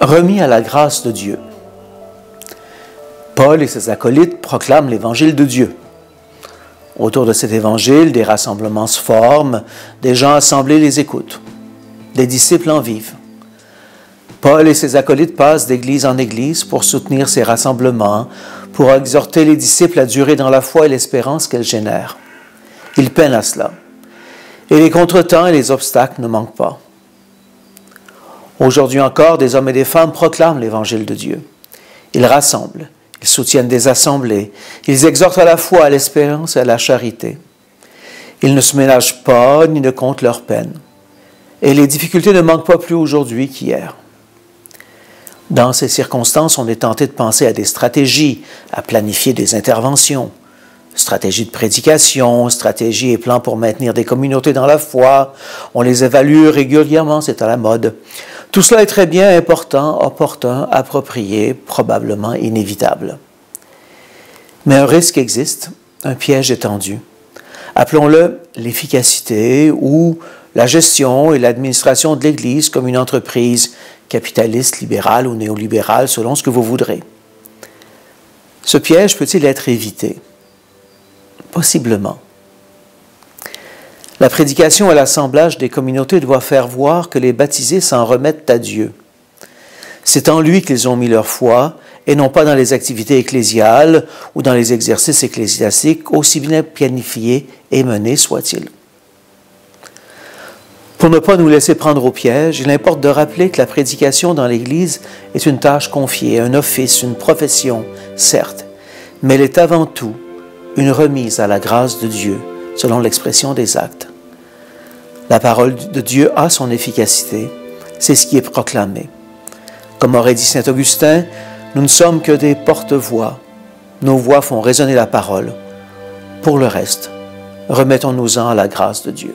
Remis à la grâce de Dieu. Paul et ses acolytes proclament l'évangile de Dieu. Autour de cet évangile, des rassemblements se forment, des gens assemblés les écoutent, des disciples en vivent. Paul et ses acolytes passent d'église en église pour soutenir ces rassemblements, pour exhorter les disciples à durer dans la foi et l'espérance qu'elles génèrent. Ils peinent à cela. Et les contretemps et les obstacles ne manquent pas. Aujourd'hui encore, des hommes et des femmes proclament l'évangile de Dieu. Ils rassemblent, ils soutiennent des assemblées, ils exhortent à la foi, à l'espérance et à la charité. Ils ne se ménagent pas ni ne comptent leurs peines. Et les difficultés ne manquent pas plus aujourd'hui qu'hier. Dans ces circonstances, on est tenté de penser à des stratégies, à planifier des interventions, stratégies de prédication, stratégies et plans pour maintenir des communautés dans la foi. On les évalue régulièrement, c'est à la mode. Tout cela est très bien, important, opportun, approprié, probablement inévitable. Mais un risque existe, un piège est tendu. Appelons-le l'efficacité ou la gestion et l'administration de l'Église comme une entreprise capitaliste, libérale ou néolibérale, selon ce que vous voudrez. Ce piège peut-il être évité? Possiblement. La prédication et l'assemblage des communautés doivent faire voir que les baptisés s'en remettent à Dieu. C'est en lui qu'ils ont mis leur foi, et non pas dans les activités ecclésiales ou dans les exercices ecclésiastiques, aussi bien planifiés et menés soient-ils. Pour ne pas nous laisser prendre au piège, il importe de rappeler que la prédication dans l'Église est une tâche confiée, un office, une profession, certes, mais elle est avant tout une remise à la grâce de Dieu, selon l'expression des actes. La parole de Dieu a son efficacité, c'est ce qui est proclamé. Comme aurait dit saint Augustin, nous ne sommes que des porte-voix. Nos voix font résonner la parole. Pour le reste, remettons-nous-en à la grâce de Dieu.